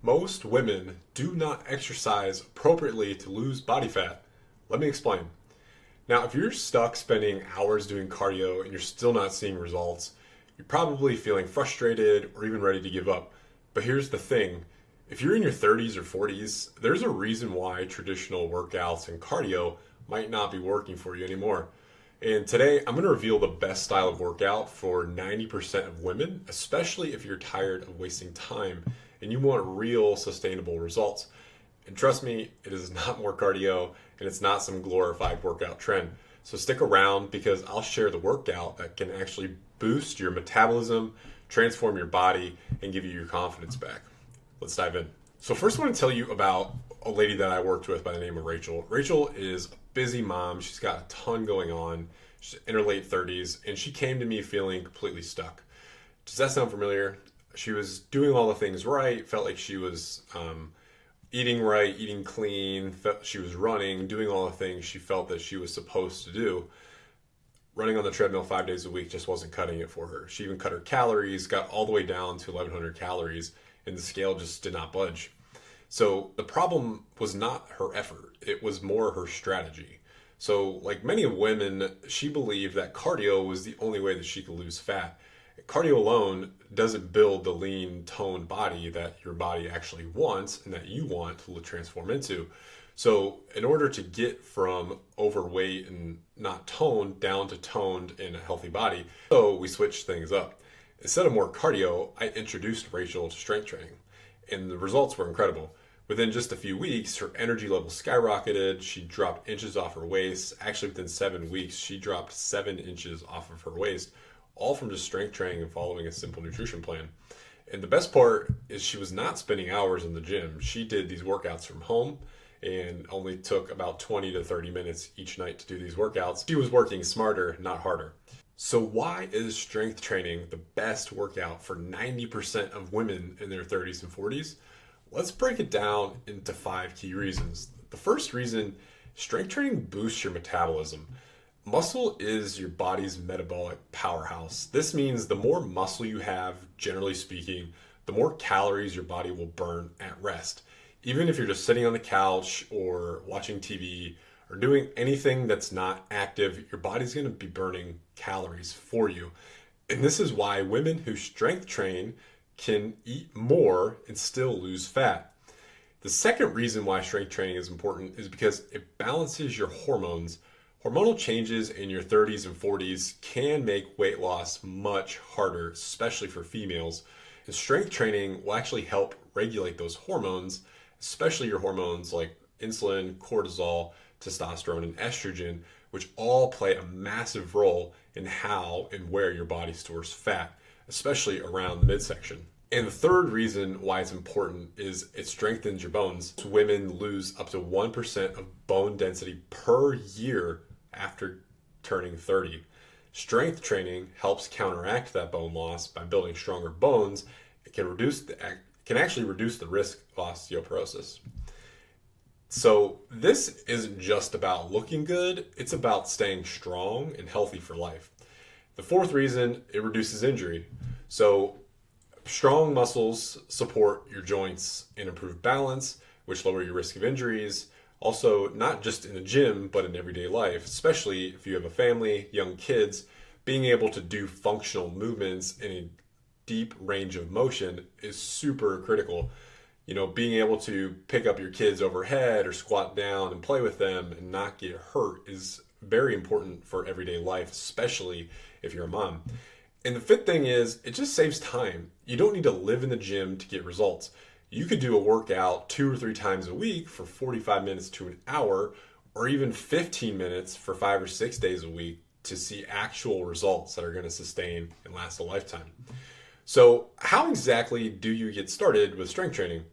Most women do not exercise appropriately to lose body fat. Let me explain. Now, if you're stuck spending hours doing cardio and you're still not seeing results, you're probably feeling frustrated or even ready to give up. But here's the thing. If you're in your 30s or 40s, there's a reason why traditional workouts and cardio might not be working for you anymore. And today, I'm going to reveal the best style of workout for 90% of women, especially if you're tired of wasting time and you want real sustainable results. And trust me, it is not more cardio and it's not some glorified workout trend. So stick around because I'll share the workout that can actually boost your metabolism, transform your body, and give you your confidence back. Let's dive in. So first I want to tell you about a lady that I worked with by the name of Rachel. Rachel is a busy mom. She's got a ton going on. She's in her late 30s, and she came to me feeling completely stuck. Does that sound familiar? She was doing all the things right, felt like she was eating right, eating clean, she was running, doing all the things she felt that she was supposed to do. Running on the treadmill 5 days a week just wasn't cutting it for her. She even cut her calories, got all the way down to 1,100 calories, and the scale just did not budge. So the problem was not her effort, it was more her strategy. So like many women, she believed that cardio was the only way that she could lose fat. Cardio alone doesn't build the lean, toned body that your body actually wants and that you want to transform into. So in order to get from overweight and not toned down to toned in a healthy body, so we switched things up. Instead of more cardio, I introduced Rachel to strength training, and the results were incredible. Within just a few weeks, her energy level skyrocketed. She dropped inches off her waist. Actually, within 7 weeks, she dropped 7 inches off of her waist, all from just strength training and following a simple nutrition plan. And the best part is she was not spending hours in the gym. She did these workouts from home and only took about 20 to 30 minutes each night to do these workouts. She was working smarter, not harder. So why is strength training the best workout for 90% of women in their 30s and 40s? Let's break it down into 5 key reasons. The first reason, strength training boosts your metabolism. Muscle is your body's metabolic powerhouse. This means the more muscle you have, generally speaking, the more calories your body will burn at rest. Even if you're just sitting on the couch or watching TV or doing anything that's not active, your body's going to be burning calories for you. And this is why women who strength train can eat more and still lose fat. The second reason why strength training is important is because it balances your hormones. Hormonal changes in your 30s and 40s can make weight loss much harder, especially for females. And strength training will actually help regulate those hormones, especially your hormones like insulin, cortisol, testosterone, and estrogen, which all play a massive role in how and where your body stores fat, especially around the midsection. And the third reason why it's important is it strengthens your bones. Women lose up to 1% of bone density per year after turning 30. Strength training helps counteract that bone loss by building stronger bones. It can actually reduce the risk of osteoporosis. So this isn't just about looking good, it's about staying strong and healthy for life. The fourth reason, it reduces injury. So strong muscles support your joints and improve balance, which lower your risk of injuries. Also, not just in the gym, but in everyday life, especially if you have a family, young kids, being able to do functional movements in a deep range of motion is super critical. You know, being able to pick up your kids overhead or squat down and play with them and not get hurt is very important for everyday life, especially if you're a mom. And the fifth thing is, it just saves time. You don't need to live in the gym to get results. You could do a workout 2 or 3 times a week for 45 minutes to an hour, or even 15 minutes for 5 or 6 days a week to see actual results that are going to sustain and last a lifetime. So how exactly do you get started with strength training?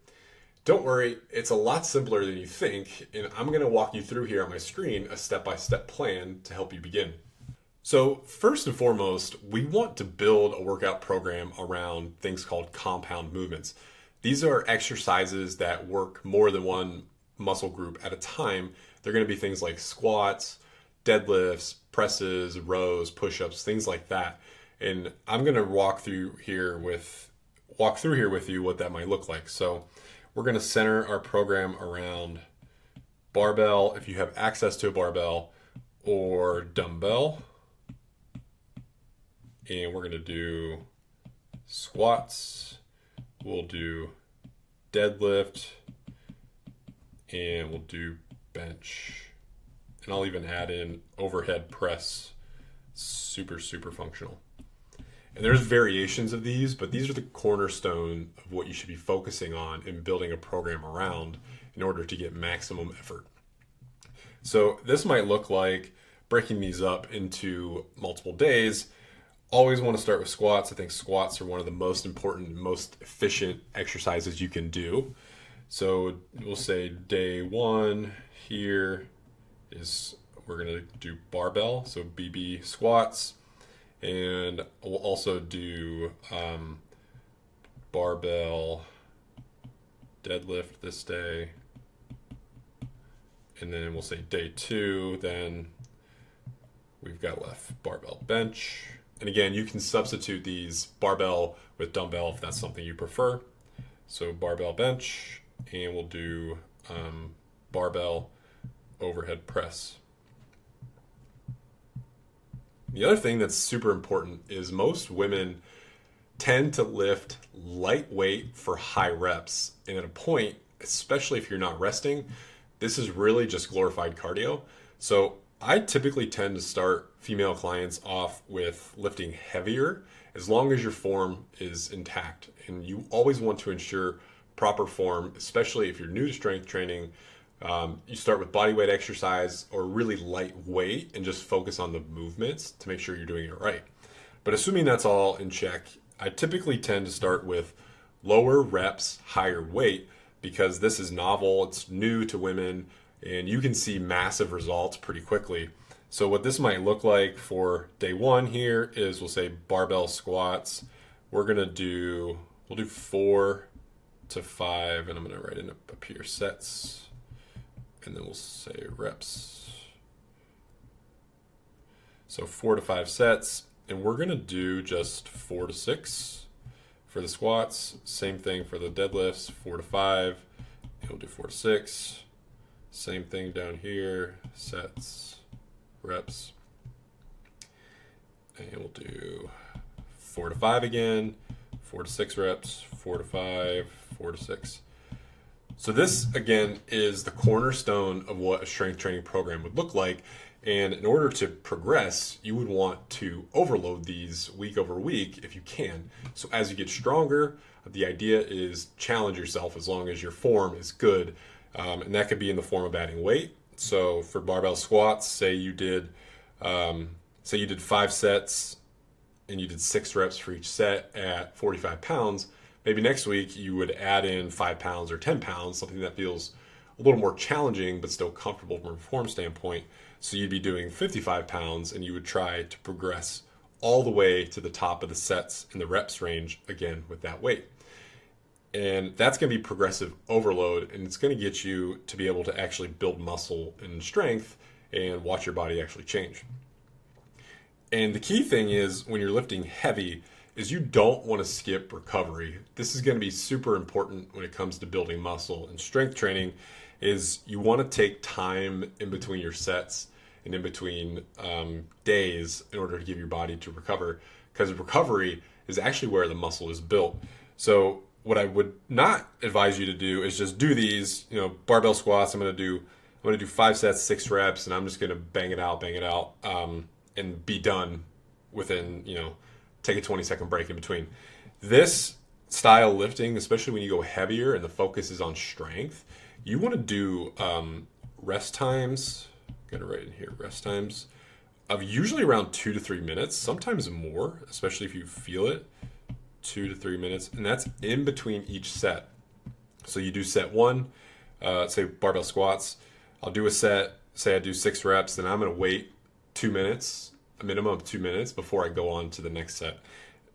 Don't worry, it's a lot simpler than you think, and I'm going to walk you through here on my screen a step-by-step plan to help you begin. So first and foremost, we want to build a workout program around things called compound movements. These are exercises that work more than one muscle group at a time. They're going to be things like squats, deadlifts, presses, rows, push-ups, things like that. And I'm going to walk through here with you what that might look like. So we're going to center our program around barbell, if you have access to a barbell, or dumbbell. And we're going to do squats. We'll do deadlift. And we'll do bench. And I'll even add in overhead press. Super, super functional. And there's variations of these, but these are the cornerstone of what you should be focusing on in building a program around in order to get maximum effort. So this might look like breaking these up into multiple days. Always want to start with squats. I think squats are one of the most important, most efficient exercises you can do. So we'll say day one here is we're going to do barbell, so BB squats. And we'll also do barbell deadlift this day. And then we'll say day two, then we've got left barbell bench. And again, you can substitute these barbell with dumbbell if that's something you prefer. So barbell bench, and we'll do barbell overhead press. The other thing that's super important is most women tend to lift lightweight for high reps. And at a point, especially if you're not resting, this is really just glorified cardio. So I typically tend to start female clients off with lifting heavier as long as your form is intact. And you always want to ensure proper form, especially if you're new to strength training. You start with body weight exercise or really light weight and just focus on the movements to make sure you're doing it right. But assuming that's all in check, I typically tend to start with lower reps, higher weight, because this is novel, it's new to women, and you can see massive results pretty quickly. So what this might look like for day one here is we'll say barbell squats. We'll do 4 to 5, and I'm gonna write in up here sets. And then we'll say reps. So 4 to 5 sets, and we're gonna do just 4 to 6 for the squats. Same thing for the deadlifts, 4 to 5, and we'll do 4 to 6. Same thing down here, sets, reps. And we'll do 4 to 5 again, 4 to 6 reps, 4 to 5, 4 to 6. So this, again, is the cornerstone of what a strength training program would look like. And in order to progress, you would want to overload these week over week if you can. So as you get stronger, the idea is challenge yourself as long as your form is good. And that could be in the form of adding weight. So for barbell squats, say you did 5 sets and you did 6 reps for each set at 45 pounds. Maybe next week you would add in 5 pounds or 10 pounds, something that feels a little more challenging but still comfortable from a form standpoint. So you'd be doing 55 pounds and you would try to progress all the way to the top of the sets in the reps range, again, with that weight. And that's going to be progressive overload, and it's going to get you to be able to actually build muscle and strength and watch your body actually change. And the key thing is when you're lifting heavy is you don't want to skip recovery. This is going to be super important when it comes to building muscle, and strength training is you want to take time in between your sets and in between days in order to give your body to recover, because recovery is actually where the muscle is built. So what I would not advise you to do is just do these, barbell squats. I'm going to do 5 sets, 6 reps, and I'm just going to bang it out, and be done within, take a 20-second break in between. This style lifting, especially when you go heavier and the focus is on strength, you want to do rest times. I'm going to write in here rest times of usually around 2 to 3 minutes, sometimes more, especially if you feel it. 2 to 3 minutes, and that's in between each set. So you do set 1, say barbell squats. I'll do a set, say I do 6 reps, then I'm going to wait 2 minutes, a minimum of 2 minutes before I go on to the next set.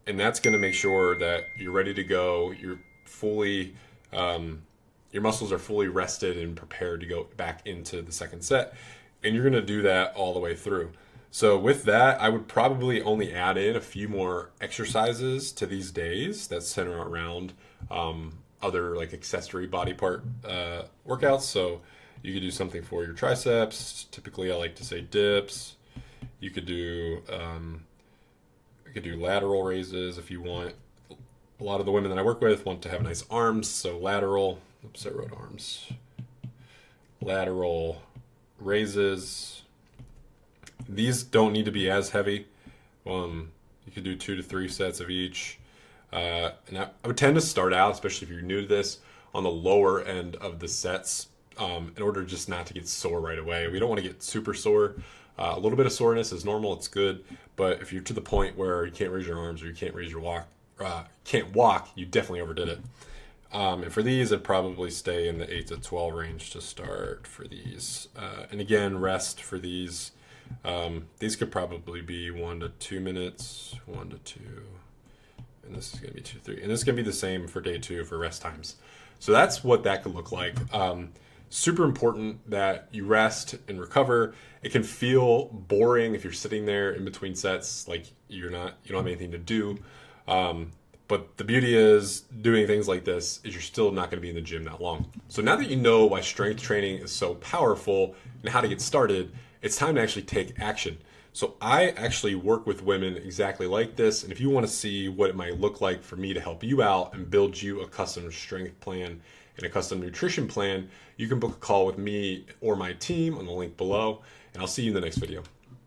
And that's going to make sure that you're ready to go, you're fully, your muscles are fully rested and prepared to go back into the second set. And you're going to do that all the way through. So with that, I would probably only add in a few more exercises to these days that center around other like accessory body part workouts. So you could do something for your triceps. Typically, I like to say dips. You could do lateral raises if you want. A lot of the women that I work with want to have nice arms, so lateral. Oops, I wrote arms. Lateral raises. These don't need to be as heavy. You could do 2 to 3 sets of each. And I would tend to start out, especially if you're new to this, on the lower end of the sets in order just not to get sore right away. We don't want to get super sore. A little bit of soreness is normal. It's good. But if you're to the point where you can't raise your arms or you can't raise your can't walk, you definitely overdid it. And for these, I'd probably stay in the 8 to 12 range to start for these. And again, rest for these. These could probably be 1 to 2 minutes, 1 to 2, and this is going to be 2 to 3. And this is going to be the same for day 2 for rest times. So that's what that could look like. Super important that you rest and recover. It can feel boring if you're sitting there in between sets, like you don't have anything to do. But the beauty is doing things like this is you're still not going to be in the gym that long. So now that you know why strength training is so powerful and how to get started, it's time to actually take action. So I actually work with women exactly like this. And if you want to see what it might look like for me to help you out and build you a custom strength plan and a custom nutrition plan, you can book a call with me or my team on the link below. And I'll see you in the next video.